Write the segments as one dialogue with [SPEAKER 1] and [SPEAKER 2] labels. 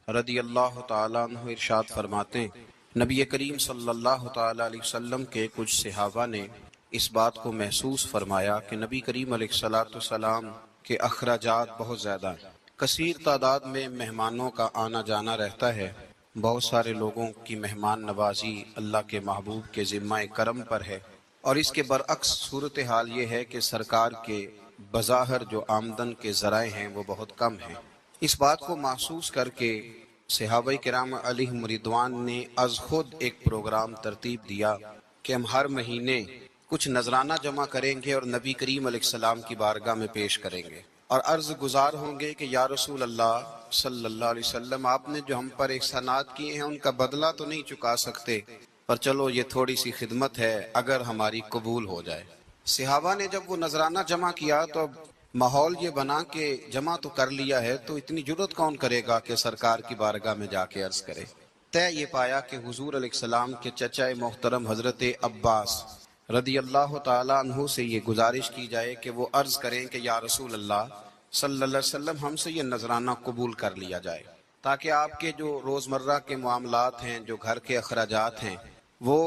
[SPEAKER 1] رضی اللہ تعالیٰ عنہ ارشاد فرماتے ہیں، نبی کریم صلی اللہ تعالیٰ علیہ وسلم کے کچھ صحابہ نے اس بات کو محسوس فرمایا کہ نبی کریم علیہ السلام کے اخراجات بہت زیادہ ہیں، کثیر تعداد میں مہمانوں کا آنا جانا رہتا ہے، بہت سارے لوگوں کی مہمان نوازی اللہ کے محبوب کے ذمہ کرم پر ہے، اور اس کے برعکس صورتحال یہ ہے کہ سرکار کے بظاہر جو آمدن کے ذرائع ہیں وہ بہت کم ہیں۔ اس بات کو محسوس کر کے صحابہ کرام علیہم رضوان نے از خود ایک پروگرام ترتیب دیا کہ ہم ہر مہینے کچھ نذرانہ جمع کریں گے اور نبی کریم علیہ السلام کی بارگاہ میں پیش کریں گے اور عرض گزار ہوں گے کہ یا رسول اللہ صلی اللہ علیہ وسلم، آپ نے جو ہم پر احسانات کیے ہیں ان کا بدلہ تو نہیں چکا سکتے، پر چلو یہ تھوڑی سی خدمت ہے اگر ہماری قبول ہو جائے۔ صحابہ نے جب وہ نذرانہ جمع کیا تو اب ماحول یہ بنا کہ جمع تو کر لیا ہے تو اتنی جرت کون کرے گا کہ سرکار کی بارگاہ میں جا کے عرض کرے۔ طے یہ پایا کہ حضور علیہ السلام کے چچا محترم حضرت عباس رضی اللہ تعالیٰ عنہ سے یہ گزارش کی جائے کہ وہ عرض کریں کہ یا رسول اللہ صلی اللہ علیہ وسلم، ہم سے یہ نذرانہ قبول کر لیا جائے تاکہ آپ کے جو روزمرہ کے معاملات ہیں، جو گھر کے اخراجات ہیں، وہ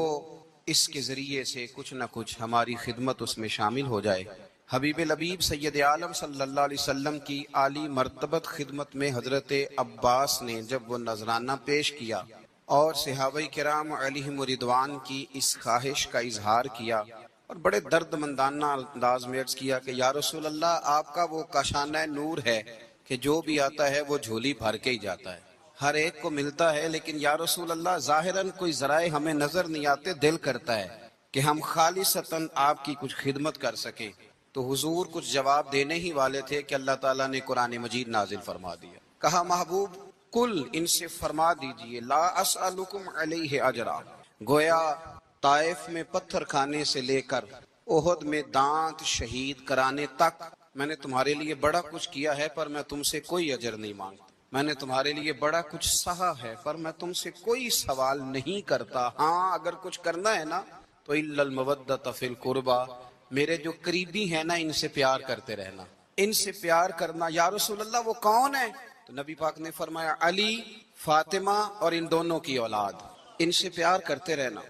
[SPEAKER 1] اس کے ذریعے سے کچھ نہ کچھ ہماری خدمت اس میں شامل ہو جائے۔ حبیب لبیب سید عالم صلی اللہ علیہ وسلم کی عالی مرتبت خدمت میں حضرت عباس نے جب وہ نذرانہ پیش کیا اور صحابہ کرام علیہم رضوان کی اس خواہش کا اظہار کیا اور بڑے درد مندانہ انداز میں عرض کیا کہ یا رسول اللہ، آپ کا وہ کاشانہ نور ہے کہ جو بھی آتا ہے وہ جھولی بھر کے ہی جاتا ہے، ہر ایک کو ملتا ہے، لیکن یا رسول اللہ ظاہراً کوئی ذرائع ہمیں نظر نہیں آتے، دل کرتا ہے کہ ہم خالصتاً آپ کی کچھ خدمت کر سکیں۔ تو حضور کچھ جواب دینے ہی والے تھے کہ اللہ تعالیٰ نے قرآن مجید نازل فرما دیا۔ کہا محبوب کل ان سے فرما دیجئے لا اسألکم علیہ اجرا، گویا طائف میں پتھر کھانے سے لے کر احد میں دانت شہید کرانے تک میں نے تمہارے لیے بڑا کچھ کیا ہے، پر میں تم سے کوئی اجر نہیں مانگتا۔ میں نے تمہارے لیے بڑا کچھ سہا ہے، پر میں تم سے کوئی سوال نہیں کرتا۔ ہاں اگر کچھ کرنا ہے نا تو الا المودۃ فی القربى، میرے جو قریبی ہیں نا ان سے پیار کرتے رہنا، ان سے پیار کرنا۔ یا رسول اللہ وہ کون ہے؟ تو نبی پاک نے فرمایا علی، فاطمہ اور ان دونوں کی اولاد، ان سے پیار کرتے رہنا۔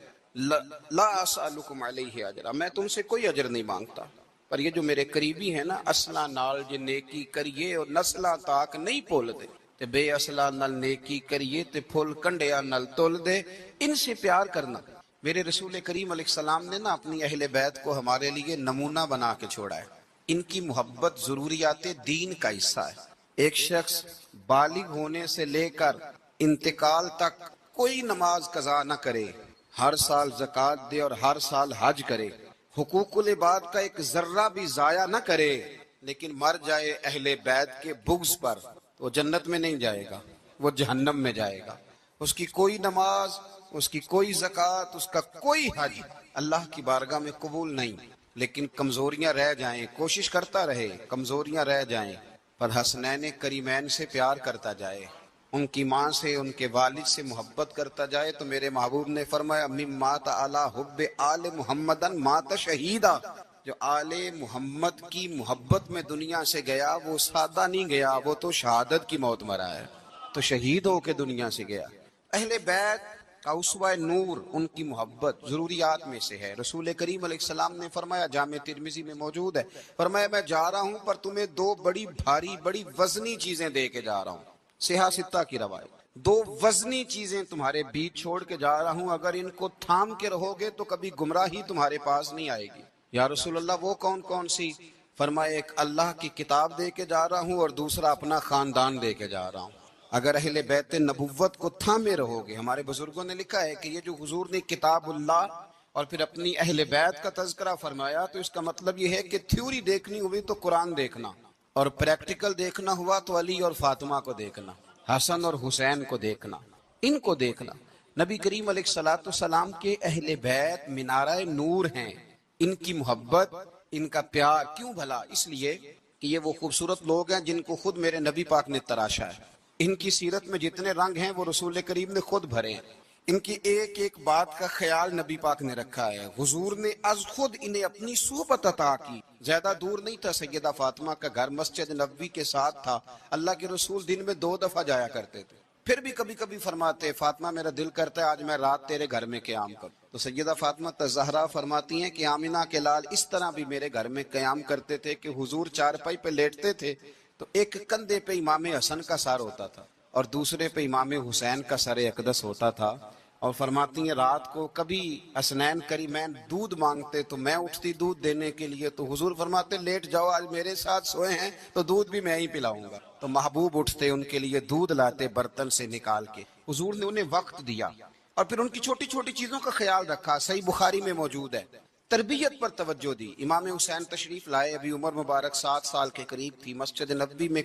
[SPEAKER 1] لا اسألکم علیہ اجرا، میں تم سے کوئی اجر نہیں مانگتا، پر یہ جو میرے قریبی ہیں نا، اصلا نال جے نیکی کریے اور نسلاں تاک نہیں بھول دے تے بے اصلا نال نیکی کریے تے پھول کنڈیا نال تول دے، ان سے پیار کرنا۔ میرے رسول کریم علیہ السلام نے نا اپنی اہل بیت کو ہمارے لیے نمونہ بنا کے چھوڑا ہے۔ ان کی محبت ضروریات دین کا حصہ ہے۔ ایک شخص بالغ ہونے سے لے کر انتقال تک کوئی نماز قضا نہ کرے، ہر سال زکوٰۃ دے اور ہر سال حج کرے، حقوق العباد کا ایک ذرہ بھی ضائع نہ کرے، لیکن مر جائے اہل بیت کے بغض پر، تو وہ جنت میں نہیں جائے گا، وہ جہنم میں جائے گا۔ اس کی کوئی نماز، اس کی کوئی زکوٰۃ، اس کا کوئی حج اللہ کی بارگاہ میں قبول نہیں، لیکن کمزوریاں رہ جائیں، کوشش کرتا رہے، کمزوریاں رہ جائیں، پر حسنین کریمین سے پیار کرتا جائے، ان کی ماں سے، ان کے والد سے محبت کرتا جائے۔ تو میرے محبوب نے فرمایا مم مات علی حب آل محمدن مات شہیدا، جو آل محمد کی محبت میں دنیا سے گیا وہ سادہ نہیں گیا، وہ تو شہادت کی موت مرا ہے، تو شہید ہو کے دنیا سے گیا۔ اہل بیت کا اسوہ نور ان کی محبت ضروریات میں سے ہے۔ رسول کریم علیہ السلام نے فرمایا، جامع ترمذی میں موجود ہے، فرمایا میں جا رہا ہوں پر تمہیں دو بڑی بھاری بڑی وزنی چیزیں دے کے جا رہا ہوں، صحیح ستہ کی روایت، دو وزنی چیزیں تمہارے بیچ چھوڑ کے جا رہا ہوں، اگر ان کو تھام کے رہو گے تو کبھی گمراہی تمہارے پاس نہیں آئے گی۔ یا رسول اللہ وہ کون کون سی؟ فرمایا ایک اللہ کی کتاب دے کے جا رہا ہوں اور دوسرا اپنا خاندان دے کے جا رہا ہوں۔ اگر اہل بیت نبوت کو تھامے رہو گے، ہمارے بزرگوں نے لکھا ہے کہ یہ جو حضور نے کتاب اللہ اور پھر اپنی اہل بیت کا تذکرہ فرمایا، تو اس کا مطلب یہ ہے کہ تھیوری دیکھنی ہوئی تو قرآن دیکھنا، اور پریکٹیکل دیکھنا ہوا تو علی اور فاطمہ کو دیکھنا، حسن اور حسین کو دیکھنا، ان کو دیکھنا۔ نبی کریم علیہ الصلوۃ والسلام کے اہل بیت منارہ نور ہیں، ان کی محبت، ان کا پیار کیوں بھلا؟ اس لیے کہ یہ وہ خوبصورت لوگ ہیں جن کو خود میرے نبی پاک نے تراشا ہے۔ ان کی سیرت میں جتنے رنگ ہیں وہ رسول کریم نے خود بھرے ہیں۔ ان کی ایک ایک بات کا خیال نبی پاک نے رکھا ہے۔ حضور نے از خود انہیں اپنی صحبت عطا کی، زیادہ دور نہیں تھا، سیدہ فاطمہ کا گھر مسجد نبوی کے ساتھ تھا، اللہ کے رسول دن میں 2 دفعہ جایا کرتے تھے۔ پھر بھی کبھی کبھی فرماتے فاطمہ میرا دل کرتا ہے آج میں رات تیرے گھر میں قیام کروں. تو سیدہ فاطمہ الزہرا فرماتی ہیں کہ آمنہ کے لال اس طرح بھی میرے گھر میں قیام کرتے تھے کہ حضور چارپائی پہ لیٹتے تھے تو ایک کندھے پہ امام حسن کا سر ہوتا تھا اور دوسرے پہ امام حسین کا سر اقدس ہوتا تھا. اور فرماتی ہیں رات کو کبھی حسنین کریمین دودھ مانگتے تو میں اٹھتی دودھ دینے کے لیے تو حضور فرماتے لیٹ جاؤ آج میرے ساتھ سوئے ہیں تو دودھ بھی میں ہی پلاؤں گا. تو محبوب اٹھتے ان کے لیے دودھ لاتے برتن سے نکال کے. حضور نے انہیں وقت دیا اور پھر ان کی چھوٹی چھوٹی چیزوں کا خیال رکھا. صحیح بخاری میں موجود ہے. تربیت پر توجہ دی. امام حسین تشریف لائے, ابھی عمر مبارک 7 سال کے قریب تھی. مسجد نبوی میں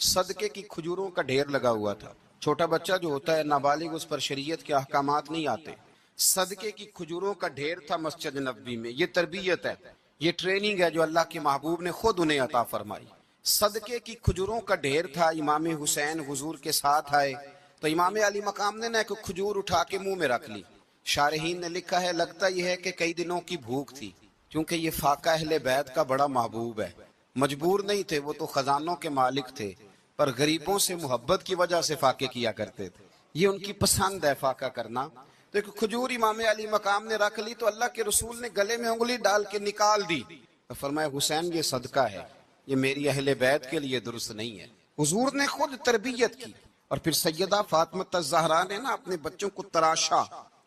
[SPEAKER 1] صدقے کی کھجوروں کا ڈھیر لگا ہوا تھا. چھوٹا بچہ جو ہوتا ہے نابالغ اس پر شریعت کے احکامات نہیں آتے. صدقے کی کھجوروں کا ڈھیر تھا مسجد نبوی میں. یہ تربیت ہے, یہ ٹریننگ ہے جو اللہ کے محبوب نے خود انہیں عطا فرمائی. صدقے کی کھجوروں کا ڈھیر تھا. امام حسین حضور کے ساتھ آئے تو امام علی مقام نے ایک کھجور اٹھا کے منہ میں رکھ لی. شارحین نے لکھا ہے لگتا یہ ہے کہ کئی دنوں کی بھوک تھی, کیونکہ یہ فاقہ اہل بیت کا بڑا محبوب ہے. مجبور نہیں تھے, وہ تو خزانوں کے مالک تھے, پر غریبوں سے محبت کی وجہ سے فاقے کیا کرتے تھے. یہ ان کی پسند ہے فاقہ کرنا. تو ایک کھجور امام علی مقام نے رکھ لی تو اللہ کے رسول نے گلے میں انگلی ڈال کے نکال دی. تو فرمایا حسین یہ صدقہ ہے, یہ میری اہل بیت کے لیے درست نہیں ہے. حضور نے خود تربیت کی. اور پھر سیدہ فاطمہ الزہرا نے نا اپنے بچوں کو تراشا,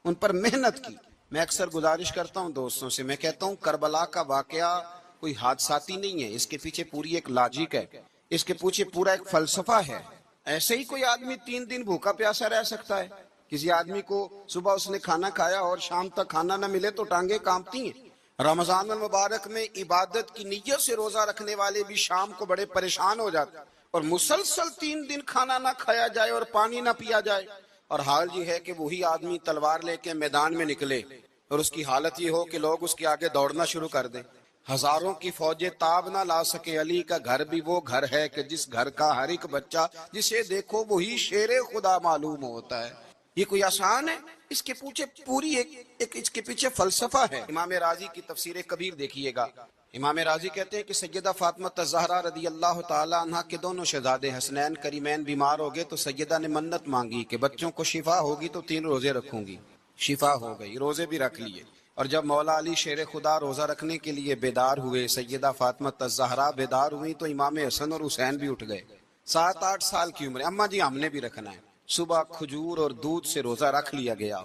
[SPEAKER 1] ان پر محنت کی. میں اکثر گزارش کرتا ہوں دوستوں سے, میں کہتا ہوں کربلا کا واقعہ کوئی حادثاتی نہیں ہے, اس کے پیچھے پوری ایک لاجک ہے, اس کے پیچھے پورا ایک فلسفہ ہے. ایسے ہی کوئی آدمی 3 دن بھوکا پیاسا رہ سکتا ہے؟ کسی آدمی کو صبح اس نے کھانا کھایا اور شام تک کھانا نہ ملے تو ٹانگیں کانپتی ہیں. رمضان المبارک میں عبادت کی نیت سے روزہ رکھنے والے بھی شام کو بڑے پریشان ہو جاتے ہیں, اور مسلسل 3 دن کھانا نہ کھایا جائے اور پانی نہ پیا جائے. اور حال یہ ہے کہ وہی آدمی تلوار لے کے میدان میں نکلے اور اس کی حالت یہ ہو کہ لوگ اس کے آگے دوڑنا شروع کر دیں. ہزاروں کی فوجیں تاب نہ لا سکے. علی کا گھر بھی وہ گھر ہے کہ جس گھر کا ہر ایک بچہ جسے دیکھو وہی شیر خدا معلوم ہوتا ہے. یہ کوئی آسان ہے؟ اس کے پیچھے پوری ایک اس کے پیچھے فلسفہ ہے. امام راضی کی تفسیر کبیر دیکھیے گا. امام راضی کہتے ہیں کہ سیدہ فاطمہ الزہرا رضی اللہ تعالی عنہ کے دونوں شہزادے حسنین کریمین بیمار ہو گئے تو سیدہ نے منت مانگی کہ بچوں کو شفا ہوگی تو 3 روزے رکھوں گی. شفا ہو گئی, روزے بھی رکھ لیے. اور جب مولا علی شیر خدا روزہ رکھنے کے لیے بیدار ہوئے, سیدہ فاطمہ الزہرا بیدار ہوئی تو امام حسن اور حسین بھی اٹھ گئے. 7-8 سال کی عمر. اماں جی ہم نے بھی رکھنا ہے. صبح کھجور اور دودھ سے روزہ رکھ لیا گیا.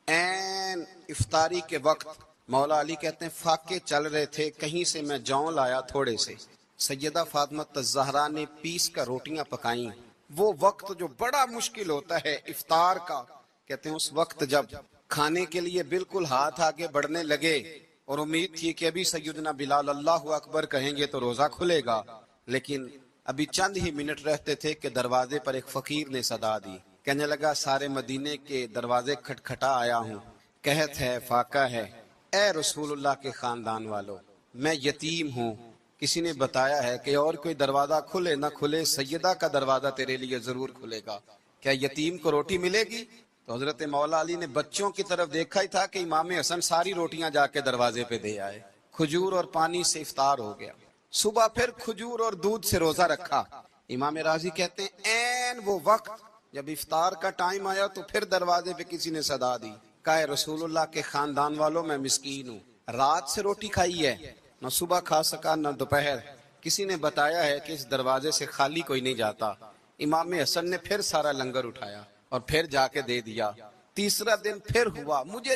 [SPEAKER 1] این افطاری کے وقت مولا علی کہتے ہیں فاقے چل رہے تھے, کہیں سے میں جون لایا تھوڑے سے. سیدہ فاطمہ الزہرا نے پیس کر روٹیاں پکائیں. وہ وقت جو بڑا مشکل ہوتا ہے افطار کا, کہتے ہیں اس وقت جب کھانے کے لیے بالکل ہاتھ آگے بڑھنے لگے اور امید تھی کہ ابھی سیدنا بلال اللہ اکبر کہیں گے تو روزہ کھلے گا, لیکن ابھی چند ہی منٹ رہتے تھے کہ دروازے پر ایک فقیر نے صدا دی. کہنے لگا سارے مدینے کے دروازے کھٹکھٹا آیا ہوں, قحط ہے, فاقہ ہے. اے رسول اللہ کے خاندان والو, میں یتیم ہوں. کسی نے بتایا ہے کہ اور کوئی دروازہ کھلے نہ کھلے سیدہ کا دروازہ تیرے لیے ضرور کھلے گا. کیا یتیم کو روٹی ملے گی؟ تو حضرت مولا علی نے بچوں کی طرف دیکھا ہی تھا کہ امام حسن ساری روٹیاں جا کے دروازے پہ دے آئے. کھجور اور پانی سے افطار ہو گیا. صبح پھر کھجور اور دودھ سے روزہ رکھا. امام راضی کہتے ہیں این وہ وقت جب افطار کا ٹائم آیا تو پھر دروازے پہ کسی نے صدا دی, کہا رسول اللہ کے خاندان والوں میں مسکین ہوں, رات سے روٹی کھائی ہے, نہ صبح کھا سکا نہ دوپہر. کسی نے بتایا ہے کہ اس دروازے سے خالی کوئی نہیں جاتا. امام حسن نے پھر سارا لنگر اٹھایا اور پھر جا کے دے دیا. تیسرا دن پھر ہوا. مجھے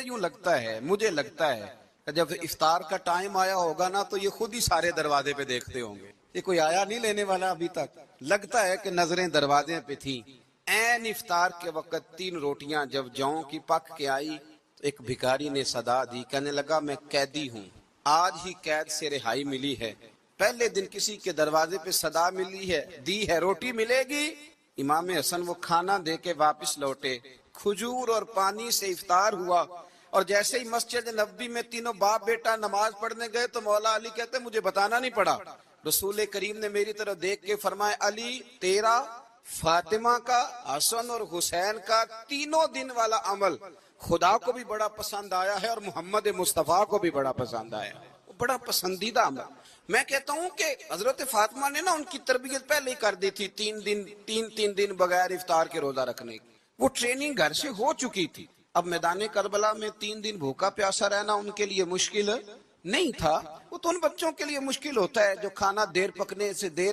[SPEAKER 1] لگتا ہے جب افطار کا ٹائم آیا ہوگا نا تو یہ خود ہی سارے دروازے پہ دیکھتے ہوں گے, یہ کوئی آیا نہیں لینے والا ابھی تک. لگتا ہے کہ نظریں دروازے پہ تھیں. این افطار کے وقت 3 روٹیاں جب جاؤں کی پک کے آئی تو ایک بھکاری نے صدا دی. کہنے لگا میں قیدی ہوں, آج ہی قید سے رہائی ملی ہے. پہلے دن کسی کے دروازے پہ صدا ملی ہے, دی ہے روٹی ملے گی. امام حسن وہ کھانا دے کے واپس لوٹے. کھجور اور پانی سے افطار ہوا اور جیسے ہی مسجد نبوی میں تینوں باپ بیٹا نماز پڑھنے گئے تو مولا علی کہتے مجھے بتانا نہیں پڑا. رسول کریم نے میری طرف دیکھ کے فرمایا علی تیرا, فاطمہ کا, حسن اور حسین کا 3 دن والا عمل خدا کو بھی بڑا پسند آیا ہے اور محمد مصطفیٰ کو بھی بڑا پسند آیا, بڑا پسندیدہ عمل. میں کہتا ہوں کہ حضرت فاطمہ نے نا ان کی تربیت پہلے ہی کر دی تھی. 3 دن بغیر افطار کے روزہ رکھنے کی. وہ ٹریننگ گھر سے ہو چکی تھی. اب میدان کربلا میں 3 دن بھوکا پیاسا رہنا ان کے لیے مشکل نہیں تھا. وہ تو ان بچوں کے لیے مشکل ہوتا ہے جو کھانا دیر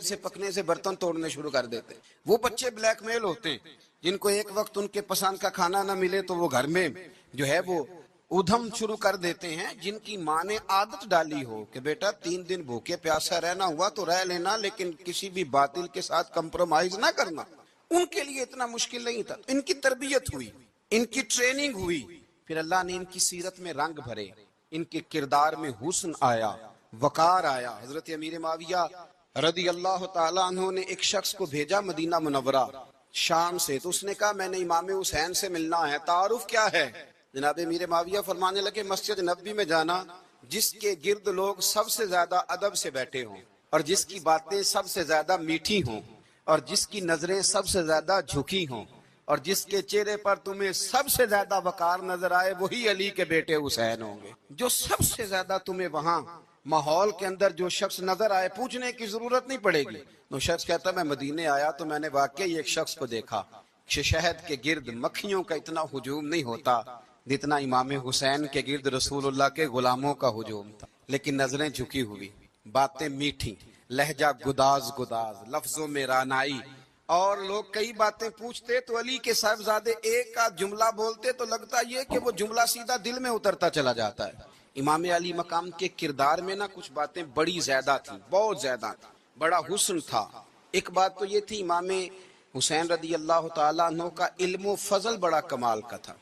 [SPEAKER 1] سے پکنے سے برتن توڑنے شروع کر دیتے. وہ بچے بلیک میل ہوتے ہیں جن کو ایک وقت ان کے پسند کا کھانا نہ ملے تو وہ گھر میں جو ہے وہ ادھم شروع کر دیتے ہیں. جن کی ماں نے عادت ڈالی ہو کہ بیٹا 3 دن بھوکے پیاسا رہنا ہوا تو رہ لینا لیکن کسی بھی باطل کے ساتھ کمپرومائز نہ کرنا, ان کے لیے اتنا مشکل نہیں تھا. ان کی تربیت ہوئی, ان کی ٹریننگ ہوئی, پھر اللہ نے ان کی سیرت میں رنگ بھرے, ان کے کردار میں حسن آیا, وقار آیا. حضرت امیر معاویہ رضی اللہ تعالی عنہ نے ایک شخص کو بھیجا مدینہ منورہ شام سے, تو اس نے کہا میں نے امام حسین سے ملنا ہے, تعارف کیا ہے؟ جناب امیر معاویہ فرمانے لگے مسجد نبوی میں جانا جس کے گرد لوگ سب سے زیادہ ادب سے بیٹھے ہوں اور جس کی باتیں سب سے زیادہ میٹھی ہوں اور جس کی نظریں سب سے زیادہ جھکی ہوں اور جس کے چہرے پر تمہیں سب سے زیادہ وقار نظر آئے وہی علی کے بیٹے حسین ہوں گے. جو سب سے زیادہ تمہیں وہاں ماحول کے اندر جو شخص نظر آئے پوچھنے کی ضرورت نہیں پڑے گی. تو شخص کہتا میں مدینے آیا تو میں نے واقعی ایک شخص کو دیکھا, شہد کے گرد مکھیوں کا اتنا ہجوم نہیں ہوتا جتنا امام حسین کے گرد رسول اللہ کے غلاموں کا ہجوم تھا, لیکن نظریں جھکی ہوئی, باتیں میٹھی, لہجہ گداز, لفظوں میں رانائی, اور لوگ کئی باتیں پوچھتے تو علی کے صاحبزادے ایک کا جملہ بولتے تو لگتا یہ کہ وہ جملہ سیدھا دل میں اترتا چلا جاتا ہے. امام علی مقام کے کردار میں نا کچھ باتیں بڑی زیادہ تھیں, بہت زیادہ تھیں, بڑا حسن تھا. ایک بات تو یہ تھی امام حسین رضی اللہ تعالیٰ عنہ کا علم و فضل بڑا کمال کا تھا.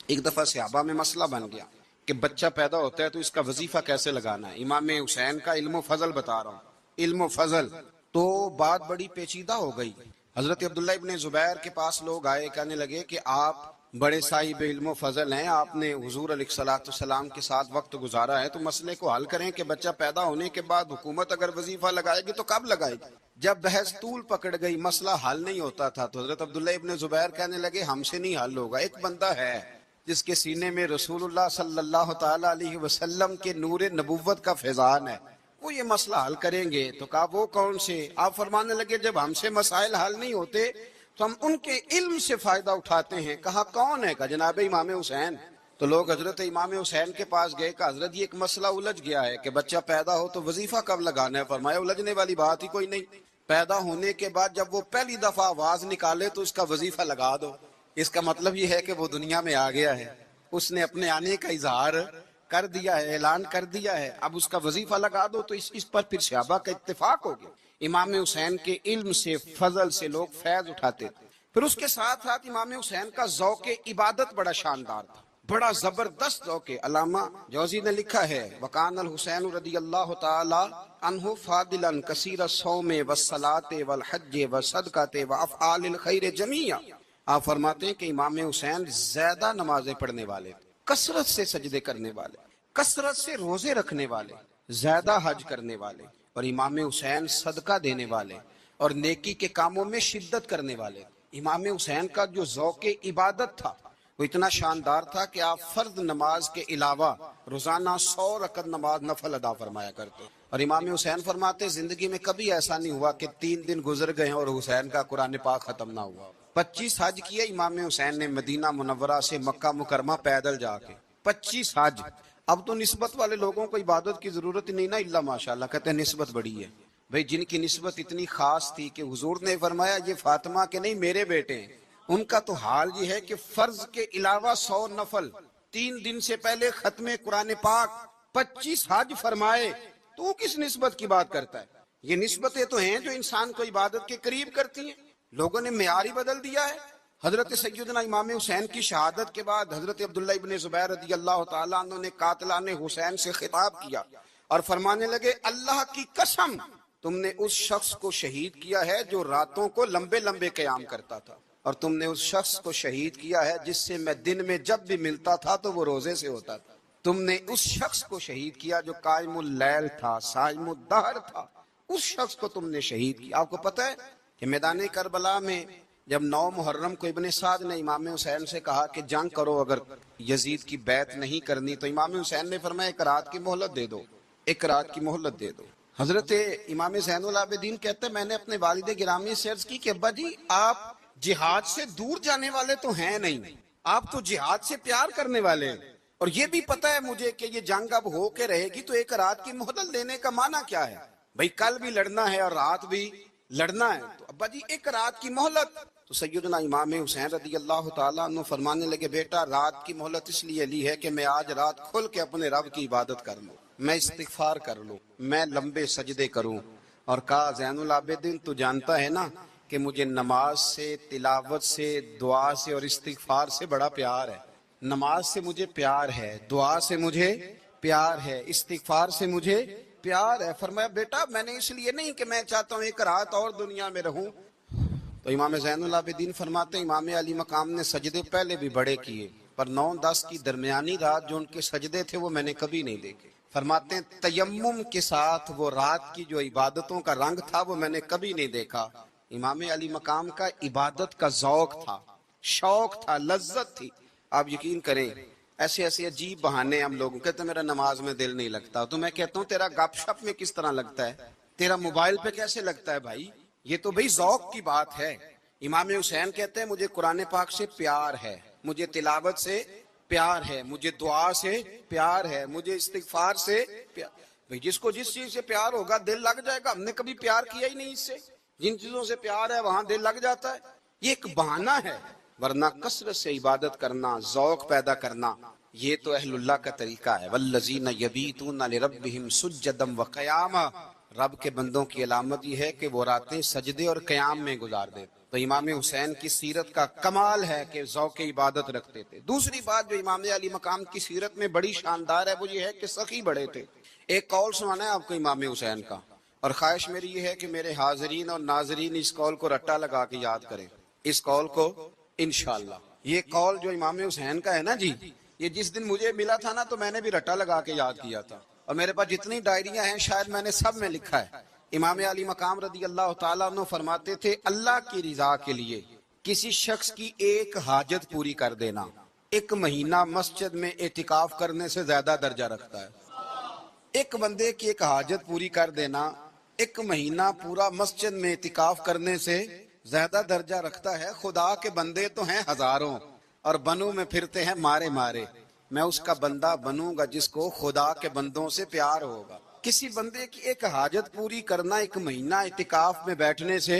[SPEAKER 1] ایک دفعہ صحابہ میں مسئلہ بن گیا کہ بچہ پیدا ہوتا ہے تو اس کا وظیفہ کیسے لگانا ہے. امام حسین کا علم و فضل بتا رہا ہوں, علم و فضل, تو بات بڑی پیچیدہ ہو گئی. حضرت عبداللہ ابن زبیر کے پاس لوگ آئے, کہنے لگے کہ آپ بڑے صاحب علم و فضل ہیں, آپ نے حضور علیہ الصلوۃ والسلام کے ساتھ وقت گزارا ہے, تو مسئلے کو حل کریں کہ بچہ پیدا ہونے کے بعد حکومت اگر وظیفہ لگائے گی تو کب لگائے گی. جب بحث طول پکڑ گئی, مسئلہ حل نہیں ہوتا تھا, تو حضرت عبداللہ ابن زبیر کہنے لگے ہم سے نہیں حل ہوگا. ایک بندہ ہے جس کے سینے میں رسول اللہ صلی اللہ تعالی علیہ وسلم کے نور نبوت کا فیضان ہے, وہ یہ مسئلہ حل کریں گے. تو کہا وہ کون سے؟ آپ فرمانے لگے جب ہم سے مسائل حل نہیں ہوتے تو ہم ان کے علم سے فائدہ اٹھاتے ہیں. کہا کون ہے؟ کہا جناب امام حسین. تو لوگ حضرت امام حسین کے پاس گئے, کہا حضرت یہ ایک مسئلہ الجھ گیا ہے کہ بچہ پیدا ہو تو وظیفہ کب لگانا ہے. فرمایا الجھنے والی بات ہی کوئی نہیں, پیدا ہونے کے بعد جب وہ پہلی دفعہ آواز نکالے تو اس کا وظیفہ لگا دو. اس کا مطلب یہ ہے کہ وہ دنیا میں آ گیا ہے, اس نے اپنے آنے کا اظہار کر دیا ہے, اعلان کر دیا ہے, اب اس کا وظیفہ لگا دو. تو اس پر پھر صحابہ کا اتفاق ہو گیا. امام حسین کے علم سے, فضل سے لوگ فیض اٹھاتے تھے. پھر اس کے ساتھ ساتھ امام حسین کا ذوق عبادت بڑا شاندار تھا, بڑا زبردست ذوق. علامہ جوزی نے لکھا ہے وکان الحسین رضی اللہ تعالی عنہ فاضلا کثیر الصوم والصلاۃ والحج والصدقۃ وافعال الخیر جمیعا. آپ فرماتے ہیں کہ امام حسین زیادہ نمازیں پڑھنے والے, کثرت سے سجدے کرنے والے, کثرت سے روزے رکھنے والے, زیادہ حج کرنے والے, اور امام حسین صدقہ دینے والے اور نیکی کے کاموں میں شدت کرنے والے. امام حسین کا جو ذوق عبادت تھا وہ اتنا شاندار تھا کہ آپ فرض نماز کے علاوہ روزانہ 100 رکعت نماز نفل ادا فرمایا کرتے. اور امام حسین فرماتے زندگی میں کبھی ایسا نہیں ہوا کہ 3 دن گزر گئے اور حسین کا قرآن پاک ختم نہ ہوا. 25 حج کیے امام حسین نے مدینہ منورہ سے مکہ مکرمہ پیدل جا کے, 25 حج. اب تو نسبت والے لوگوں کو عبادت کی ضرورت نہیں نا, اللہ ماشاءاللہ کہتے ہیں نسبت بڑی ہے. بھئی جن کی نسبت اتنی خاص تھی کہ حضور نے فرمایا یہ فاطمہ کے نہیں میرے بیٹے ہیں, ان کا تو حال یہ ہے کہ فرض کے علاوہ 100 نفل, 3 دن سے پہلے ختم قرآن پاک, 25 حج فرمائے, تو کس نسبت کی بات کرتا ہے؟ یہ نسبتیں تو ہیں جو انسان کو عبادت کے قریب کرتی ہیں. لوگوں نے معیار ہی بدل دیا ہے. حضرت سیدنا امام حسین کی شہادت کے بعد حضرت عبداللہ ابن زبیر رضی اللہ تعالیٰ عنہ نے قاتلان حسین سے خطاب کیا اور فرمانے لگے اللہ کی قسم تم نے اس شخص کو شہید کیا ہے جو راتوں کو لمبے لمبے قیام کرتا تھا, اور تم نے اس شخص کو شہید کیا ہے جس سے میں دن میں جب بھی ملتا تھا تو وہ روزے سے ہوتا تھا. تم نے اس شخص کو شہید کیا جو قائم اللیل تھا, صائم الدہر تھا, اس شخص کو تم نے شہید کیا. آپ کو پتہ ہے کہ میدان کربلا میں جب 9 محرم کو ابن سعد نے امام حسین سے کہا کہ جنگ کرو اگر یزید کی بیعت نہیں کرنی, تو امام حسین نے فرمایا 1 رات کی مہلت دے دو, 1 رات کی مہلت دے دو. حضرت امام زین العابدین کہتے ہیں میں نے اپنے والد گرامی سے عرض کی کہ ابا جی آپ جہاد سے دور جانے والے تو ہیں نہیں، آپ تو جہاد سے پیار کرنے والے ہیں، اور یہ بھی پتا ہے مجھے کہ یہ جنگ اب ہو کے رہے گی، تو ایک رات کی مہلت دینے کا معنی کیا ہے؟ بھائی کل بھی لڑنا ہے اور رات بھی لڑنا ہے، تو ابا جی ایک رات کی مہلت۔ تو سیدنا امام حسین رضی اللہ تعالیٰ عنہ فرمانے لگے بیٹا رات کی مہلت اس لیے لی ہے کہ میں آج رات کھل کے اپنے رب کی عبادت کر لوں، میں استغفار کر لوں، میں لمبے سجدے کروں۔ اور کہا زین العابدین تو جانتا ہے نا کہ مجھے نماز سے، تلاوت سے، دعا سے اور استغفار سے بڑا پیار ہے۔ نماز سے مجھے پیار ہے، دعا سے مجھے پیار ہے، استغفار سے مجھے پیار ہے۔ فرمایا بیٹا میں نے اس لیے نہیں کہ میں چاہتا ہوں ایک رات اور دنیا میں رہوں۔ تو امام زین العابدین فرماتے ہیں امام علی مقام نے سجدے پہلے بھی بڑے کیے، پر 9-10 کی درمیانی رات جو ان کے سجدے تھے وہ میں نے کبھی نہیں دیکھے۔ فرماتے ہیں تیمم کے ساتھ وہ رات کی جو عبادتوں کا رنگ تھا وہ میں نے کبھی نہیں دیکھا۔ امام علی مقام کا عبادت کا ذوق تھا، شوق تھا، لذت تھی۔ آپ یقین کریں ایسے ایسے عجیب بہانے ہم لوگوں کہتے ہیں میرا نماز میں دل نہیں لگتا، تو میں کہتا ہوں تیرا گپ شپ میں کس طرح لگتا ہے، تیرا موبائل پہ کیسے لگتا ہے بھائی؟ یہ تو بھائی ذوق کی بات ہے۔ امام حسین کہتے ہیں مجھے قرآن پاک سے پیار ہے، مجھے تلاوت سے پیار ہے، مجھے دعا سے پیار ہے، مجھے استغفار سے پیار۔ بھائی جس کو جس چیز سے پیار ہوگا دل لگ جائے گا۔ ہم نے کبھی پیار کیا ہی نہیں اس سے، جن چیزوں سے پیار ہے وہاں دل لگ جاتا ہے۔ یہ ایک بہانہ ہے، ورنہ کثرت سے عبادت کرنا، ذوق پیدا کرنا، یہ تو اہل اللہ کا طریقہ ہے۔ والذین یبیتون لربہم سجدا وقیاما، رب کے بندوں کی علامت یہ ہے کہ وہ راتیں سجدے اور قیام میں گزار دے۔ تو امام حسین کی سیرت کا کمال ہے کہ ذوق عبادت رکھتے تھے۔ دوسری بات جو امام علی مقام کی سیرت میں بڑی شاندار ہے وہ یہ ہے کہ سخی بڑے تھے۔ ایک قول سنانا ہے آپ کو امام حسین کا، اور خواہش میری یہ ہے کہ میرے حاضرین اور ناظرین اس قول کو رٹا لگا کے یاد کریں، اس قول کو انشاءاللہ۔ یہ قول جو امام حسین کا ہے نا جی، یہ جس دن مجھے ملا تھا نا تو میں نے بھی رٹا لگا کے یاد کیا تھا، اور میرے پاس جتنی ڈائریاں ہیں شاید میں نے سب میں لکھا ہے۔ امام علی مقام رضی اللہ تعالیٰ عنہ فرماتے تھے اللہ کی رضا کے لیے کسی شخص کی ایک حاجت پوری کر دینا 1 مہینہ مسجد میں اعتکاف کرنے سے زیادہ درجہ رکھتا ہے۔ ایک بندے کی ایک حاجت پوری کر دینا 1 مہینہ پورا مسجد میں اعتکاف کرنے سے زیادہ درجہ رکھتا ہے۔ خدا کے بندے تو ہیں ہزاروں اور بنوں میں پھرتے ہیں مارے مارے، میں اس کا بندہ بنوں گا جس کو خدا کے بندوں سے پیار ہوگا۔ کسی بندے کی ایک حاجت پوری کرنا 1 مہینہ اعتکاف میں بیٹھنے سے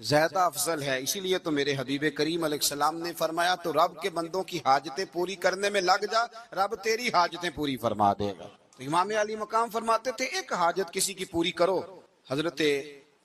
[SPEAKER 1] زیادہ افضل ہے۔ اسی لیے تو میرے حبیب کریم علیہ السلام نے فرمایا تو رب کے بندوں کی حاجتیں پوری کرنے میں لگ جا، رب تیری حاجتیں پوری فرما دے گا۔ تو امام علی مقام فرماتے تھے ایک حاجت کسی کی پوری کرو۔ حضرت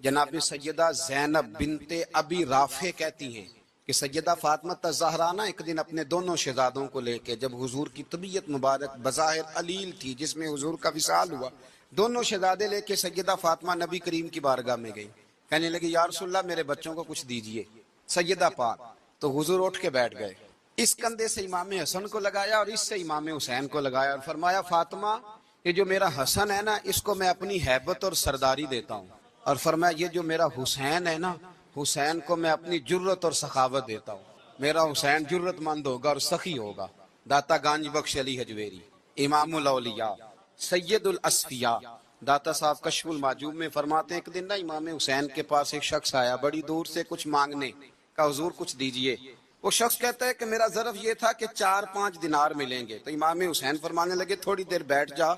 [SPEAKER 1] جناب سیدہ زینب بنت ابی رافع کہتی ہیں کہ سیدہ فاطمہ الزہرا نا ایک دن اپنے دونوں شہزادوں کو لے کے، جب حضور کی طبیعت مبارک بظاہر علیل تھی جس میں حضور کا وصال ہوا، دونوں شہزادے لے کے سیدہ فاطمہ نبی کریم کی بارگاہ میں گئی، کہنے لگی یا رسول اللہ میرے بچوں کو کچھ دیجئے۔ سیدہ پاک تو حضور اٹھ کے بیٹھ گئے، اس کندھے سے امام حسن کو لگایا اور اس سے امام حسین کو لگایا، اور فرمایا فاطمہ یہ جو میرا حسن ہے نا اس کو میں اپنی ہیبت اور سرداری دیتا ہوں، اور فرمایا یہ جو میرا حسین ہے نا حسین کو میں اپنی جرت اور سخاوت دیتا ہوں، میرا حسین جرت مند ہوگا اور سخی ہوگا۔ داتا گانج بخش علی حجویری، امام الاولیاء، سید الاسفیاء، داتا صاحب کشف المعجوب میں فرماتے ہیں ایک دن نا امام حسین کے پاس ایک شخص آیا بڑی دور سے کچھ مانگنے کا، حضور کچھ دیجئے۔ وہ شخص کہتا ہے کہ میرا ظرف یہ تھا کہ 4-5 دینار ملیں گے۔ تو امام حسین فرمانے لگے تھوڑی دیر بیٹھ جا،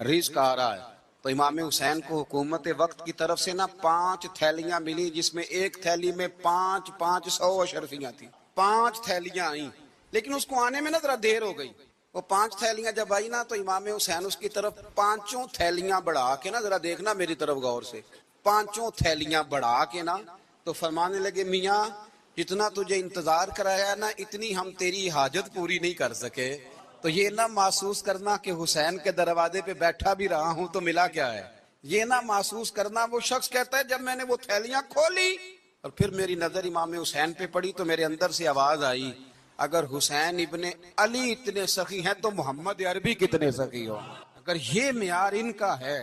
[SPEAKER 1] رزق آ رہا ہے۔ تو امام حسین کو حکومت وقت کی طرف سے نا 5 تھیلیاں ملی، جس میں ایک تھیلی میں 500 اشرفیاں تھیں۔ 5 تھیلیاں آئیں، لیکن اس کو آنے میں نا ذرا دیر ہو گئی۔ وہ 5 تھیلیاں جب آئی نا تو امام حسین اس کی طرف 5 تھیلیاں بڑھا کے نا، ذرا دیکھنا میری طرف غور سے، 5 تھیلیاں بڑھا کے نا تو فرمانے لگے میاں جتنا تجھے انتظار کرایا نا اتنی ہم تیری حاجت پوری نہیں کر سکے۔ تو یہ نہ محسوس کرنا کہ حسین کے دروازے پہ بیٹھا بھی رہا ہوں تو ملا کیا ہے، یہ نہ محسوس کرنا۔ وہ شخص کہتا ہے جب میں نے وہ تھیلیاں کھولی اور پھر میری نظر امام حسین پہ پڑی تو میرے اندر سے آواز آئی اگر حسین ابن علی اتنے سخی ہیں تو محمد عربی کتنے سخی ہو۔ اگر یہ معیار ان کا ہے،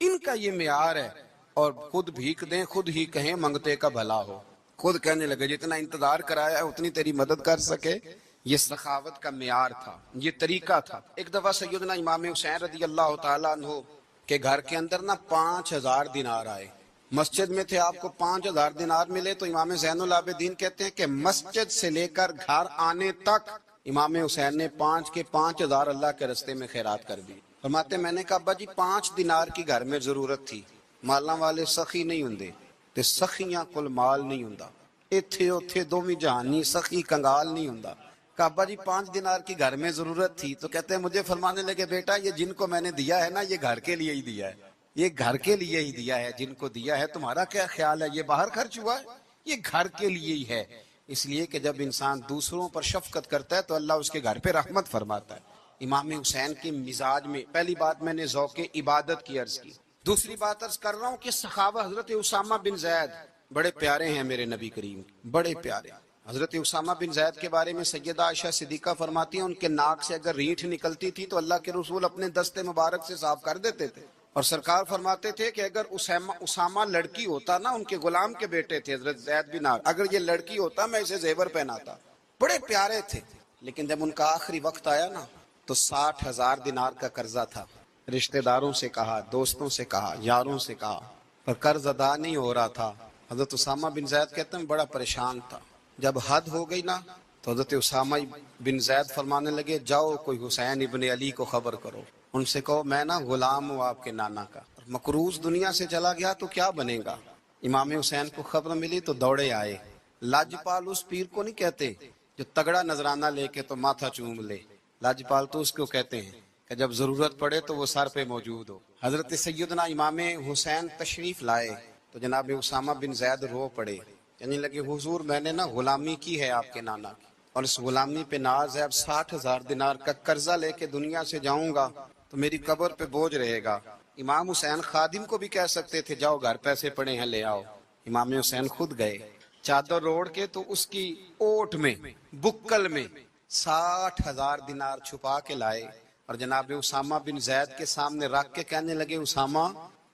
[SPEAKER 1] ان کا یہ معیار ہے، اور خود بھیک دیں خود ہی کہیں منگتے کا بھلا ہو، خود کہنے لگے جتنا انتظار کرایا ہے اتنی تیری مدد کر سکے۔ یہ سخاوت کا معیار تھا، یہ طریقہ تھا۔ ایک دفعہ سیدنا امام حسین رضی اللہ تعالیٰ عنہ کے گھر کے اندر نا 5000 دینار آئے۔ مسجد میں تھے، آپ کو 5000 دینار ملے تو امام زین العابدین کہتے ہیں کہ مسجد سے لے کر گھر آنے تک امام حسین نے 5000 اللہ کے رستے میں خیرات کر دی۔ فرماتے میں نے کہا ابا جی 5 دینار کی گھر میں ضرورت تھی، مالاں والے سخی نہیں ہوندے تے سخیاں کل مال نہیں ہوندا، ایتھے اوتھے دوویں جہانی سخی کنگال نہیں ہوندا۔ کہا ابا جی 5 دینار کی گھر میں ضرورت تھی تو کہتے ہیں مجھے فرمانے لگے بیٹا یہ جن کو میں نے دیا ہے نا یہ گھر کے لیے ہی دیا ہے، یہ گھر کے لیے ہی دیا ہے، جن کو دیا ہے تمہارا کیا خیال ہے یہ باہر خرچ ہوا ہے، یہ گھر کے لیے ہی ہے۔ اس لیے کہ جب انسان دوسروں پر شفقت کرتا ہے تو اللہ اس کے گھر پہ رحمت فرماتا ہے۔ امام حسین کے مزاج میں پہلی بات میں نے ذوق عبادت کی عرض کی، دوسری بات عرض کر رہا ہوں کہ صحابہ حضرت اسامہ بن زید بڑے پیارے ہیں میرے نبی کریم، بڑے پیارے۔ حضرت اسامہ بن زید کے بارے میں سیدہ عائشہ صدیقہ فرماتی ہیں ان کے ناک سے اگر ریٹھ نکلتی تھی تو اللہ کے رسول اپنے دست مبارک سے صاف کر دیتے تھے، اور سرکار فرماتے تھے کہ اگر اسامہ لڑکی ہوتا نا، ان کے غلام کے بیٹے تھے حضرت زید بن عامر، اگر یہ لڑکی ہوتا میں اسے زیور پہناتا۔ بڑے پیارے تھے، لیکن جب ان کا آخری وقت آیا نا تو 60,000 دینار کا قرضہ تھا، رشتہ داروں سے کہا، دوستوں سے کہا، یاروں سے کہا، پر قرض ادا نہیں ہو رہا تھا۔ حضرت اسامہ بن زید کہتے ہیں بڑا پریشان تھا، جب حد ہو گئی نا تو حضرت اسامہ بن زید فرمانے لگے جاؤ کوئی حسین ابن علی کو خبر کرو، ان سے کہو میں نا غلام ہوں آپ کے نانا کا، مقروض دنیا سے چلا گیا تو کیا بنے گا۔ امام حسین کو خبر ملی تو دوڑے آئے۔ لاجپال اس پیر کو نہیں کہتے جو تگڑا نذرانہ لے کے تو ماتھا چوم لے، لاجپال تو اس کو کہتے ہیں کہ جب ضرورت پڑے تو وہ سر پہ موجود ہو۔ حضرت سیدنا امام حسین تشریف لائے تو جناب اسامہ بن زید رو پڑے، یعنی لگے حضور میں نے نا غلامی کی ہے آپ کے نانا کی، اور اس غلامی پہ ناز ہے، اب 60,000 دینار کا قرضہ لے کے دنیا سے جاؤں گا تو میری قبر پہ بوجھ رہے گا۔ امام حسین خادم کو بھی کہہ سکتے تھے جاؤ گھر پیسے پڑے ہیں لے آؤ، امام حسین خود گئے، چادر اوڑھ کے تو اس کی اوٹ میں بکل میں 60,000 دینار چھپا کے لائے اور جناب اسامہ بن زید کے سامنے رکھ کے کہنے لگے اسامہ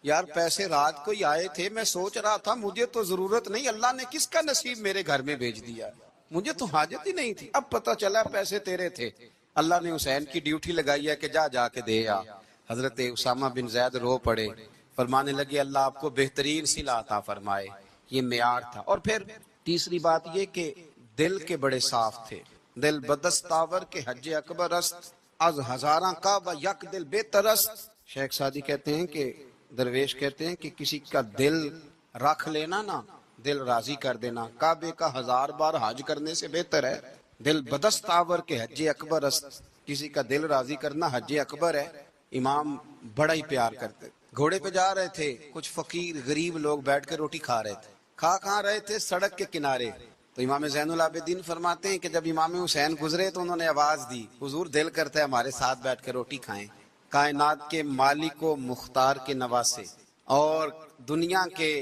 [SPEAKER 1] یار پیسے رات کو ہی آئے تھے، میں سوچ رہا تھا مجھے تو ضرورت نہیں، اللہ نے کس کا نصیب میرے گھر میں بھیج دیا، مجھے تو حاجت ہی نہیں تھی، اب پتہ چلا پیسے تیرے تھے، اللہ نے حسین کی ڈیوٹی لگائی ہے کہ جا کے دے آ۔ حضرت اسامہ بن زید رو پڑے، فرمانے لگے اللہ آپ کو بہترین صلہ عطا فرمائے، یہ معیار تھا۔ اور پھر تیسری بات یہ کہ دل کے بڑے صاف تھے، دل بدستاور کے حج اکبر است، از ہزاراں کعبہ یک دل بہتر است۔ شیخ سعدی کہتے ہیں کہ درویش کہتے ہیں کہ کسی کا دل رکھ لینا نا، دل راضی کر دینا کعبے کا 1000 بار حج کرنے سے بہتر ہے۔ دل بدستاور کے حج اکبر است، کسی کا دل راضی کرنا حج اکبر ہے۔ امام بڑا ہی پیار کرتے، گھوڑے پہ جا رہے تھے، کچھ فقیر غریب لوگ بیٹھ کے روٹی کھا رہے تھے، کہاں رہے تھے سڑک کے کنارے، تو امام زین العابدین فرماتے ہیں کہ جب امام حسین گزرے تو انہوں نے آواز دی حضور دل کرتا ہے ہمارے ساتھ بیٹھ کے روٹی کھائیں، کائنات کے مالک و مختار کے نواسے اور دنیا کے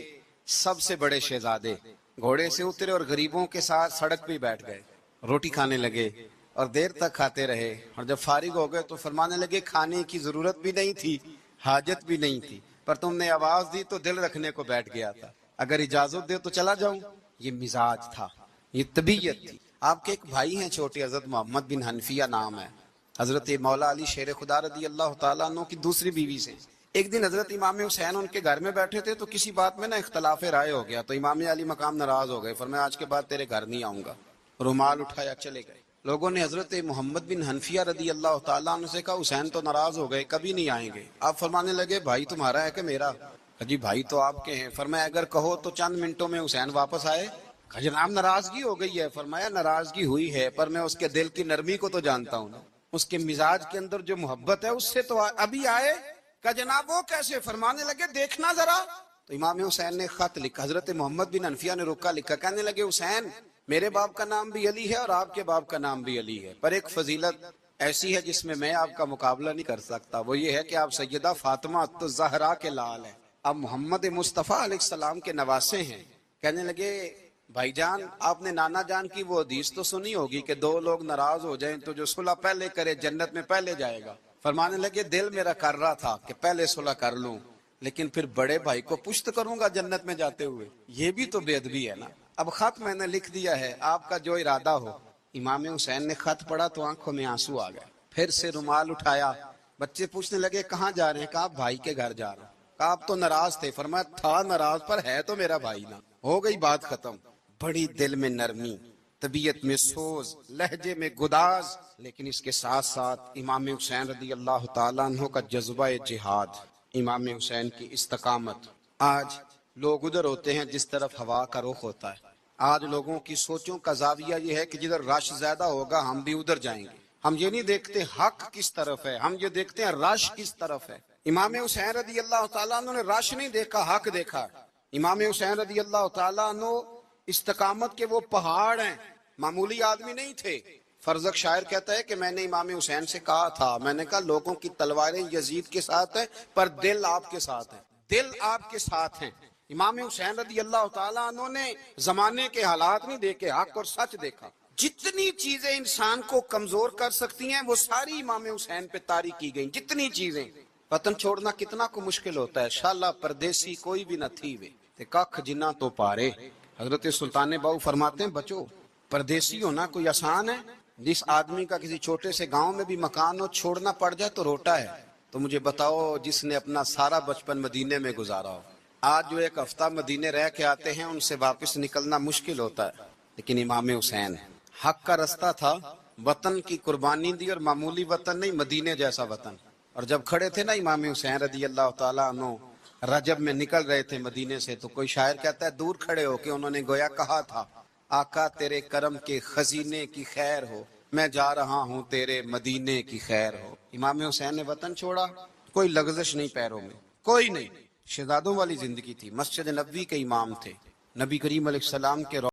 [SPEAKER 1] سب سے بڑے شہزادے گھوڑے سے اترے اور غریبوں کے ساتھ سڑک پہ بیٹھ گئے، روٹی کھانے لگے اور دیر تک کھاتے رہے، اور جب فارغ ہو گئے تو فرمانے لگے کھانے کی ضرورت بھی نہیں تھی، حاجت بھی نہیں تھی، پر تم نے آواز دی تو دل رکھنے کو بیٹھ گیا تھا، اگر اجازت دے تو چلا جاؤں۔ یہ مزاج تھا، یہ طبیعت تھی۔ آپ کے ایک بھائی ہیں چھوٹے، حضرت محمد بن حنفیہ نام ہے، حضرت مولا علی شیر خدا رضی اللہ تعالیٰ عنہ کی دوسری بیوی سے۔ ایک دن حضرت امام حسین ان کے گھر میں بیٹھے تھے تو کسی بات میں نا اختلاف رائے ہو گیا، تو امام علی مقام ناراض ہو گئے، فرمایا آج کے بعد تیرے گھر نہیں آؤں گا، رومال اٹھایا چلے گئے۔ لوگوں نے حضرت محمد بن حنفیہ رضی اللہ تعالیٰ عنہ سے کہا حسین تو ناراض ہو گئے، کبھی نہیں آئیں گے۔ آپ فرمانے لگے بھائی تمہارا ہے کہ میرا؟ جی بھائی تو آپ کے ہیں۔ فرمایا اگر کہو تو چند منٹوں میں حسین واپس آئے؟ جناب ناراضگی ہو گئی ہے۔ فرمایا ناراضگی ہوئی ہے پر میں اس کے دل کی نرمی کو تو جانتا ہوں، اس کے مزاج کے اندر جو محبت ہے اس سے تو ابھی آئے۔ کہ جناب وہ کیسے؟ فرمانے لگے دیکھنا ذرا، تو امام حسین نے خط لکھا، حضرت محمد بن حنفیہ نے رکا لکھا، کہنے لگے حسین میرے باپ کا نام بھی علی ہے اور آپ کے باپ کا نام بھی علی ہے، پر ایک فضیلت ایسی ہے جس میں میں آپ کا مقابلہ نہیں کر سکتا، وہ یہ ہے کہ آپ سیدہ فاطمہ الزہرا کے لال ہیں، آپ محمد مصطفیٰ علیہ السلام کے نواسے ہیں۔ کہنے لگے بھائی جان آپ نے نانا جان کی وہ حدیث تو سنی ہوگی کہ دو لوگ ناراض ہو جائیں تو جو صلح پہلے کرے جنت میں پہلے جائے گا۔ فرمانے لگے دل میرا کر رہا تھا کہ پہلے صلح کر لوں، لیکن پھر بڑے بھائی کو پشت کروں گا جنت میں جاتے ہوئے، یہ بھی تو بے ادبی ہے نا۔ اب خط میں نے لکھ دیا ہے، آپ کا جو ارادہ ہو۔ امام حسین نے خط پڑھا تو آنکھوں میں آنسو آ گئے، پھر سے رومال اٹھایا، بچے پوچھنے لگے کہاں جا رہے ہیں؟ کہا بھائی کے گھر جا رہا ہوں۔ آپ تو ناراض تھے، فرمایا تھا ناراض پر ہے تو میرا بھائی نا، ہو گئی بات ختم۔ بڑی دل میں نرمی، طبیعت میں سوز، لہجے میں گداز، لیکن اس کے ساتھ ساتھ امام حسین رضی اللہ تعالیٰ عنہ کا جذبہ جہاد، امام حسین کی استقامت۔ آج لوگ ادھر ہوتے ہیں جس طرف ہوا کا رخ ہوتا ہے۔ آج لوگوں کی سوچوں کا زاویہ یہ ہے کہ جدھر رش زیادہ ہوگا ہم بھی ادھر جائیں گے۔ ہم یہ نہیں دیکھتے حق کس طرف ہے، ہم یہ دیکھتے ہیں رش کس طرف ہے۔ امام حسین رضی اللہ تعالیٰ عنہ نے رش نہیں دیکھا، حق دیکھا۔ امام حسین رضی اللہ تعالیٰ عنہ استقامت کے وہ پہاڑ ہیں، معمولی آدمی نہیں تھے۔ فرزق شاعر کہتا ہے کہ میں نے امام حسین سے کہا تھا، میں نے کہا لوگوں کی تلواریں یزید کے ساتھ ہیں پر دل آپ کے ساتھ ہیں، دل آپ کے ساتھ ہیں۔ امام حسین رضی اللہ تعالیٰ عنہ نے زمانے کے حالات نہیں دیکھے، حق اور سچ دیکھا۔ جتنی چیزیں انسان کو کمزور کر سکتی ہیں وہ ساری امام حسین پہ طاری کی گئیں، جتنی چیزیں۔ وطن چھوڑنا کتنا کو مشکل ہوتا ہے، شالا پردیسی کوئی بھی نہ تھی وے تے ککھ جنہ تو پارے۔ حضرت سلطان باؤ فرماتے ہیں بچو، پردیسی ہونا کوئی آسان ہے؟ جس آدمی کا کسی چھوٹے سے گاؤں میں بھی مکان ہو، چھوڑنا پڑ جائے تو روٹا ہے۔ تو مجھے بتاؤ جس نے اپنا سارا بچپن مدینے میں گزارا ہو، آج جو ایک ہفتہ مدینے رہ کے آتے ہیں ان سے واپس نکلنا مشکل ہوتا ہے۔ لیکن امام حسین حق کا رستہ تھا، وطن کی قربانی دی، اور معمولی وطن نہیں، مدینے جیسا وطن۔ اور جب کھڑے تھے نا امام حسین رضی اللہ تعالیٰ عنہ رجب میں نکل رہے تھے مدینے سے، تو کوئی شاعر کہتا ہے دور کھڑے ہو کے انہوں نے گویا کہا تھا، آقا تیرے کرم کے خزینے کی خیر ہو، میں جا رہا ہوں تیرے مدینے کی خیر ہو۔ امام حسین نے وطن چھوڑا، کوئی لغزش نہیں پیروں میں، کوئی نہیں۔ شہزادوں والی زندگی تھی، مسجد نبوی کے امام تھے، نبی کریم علیہ السلام کے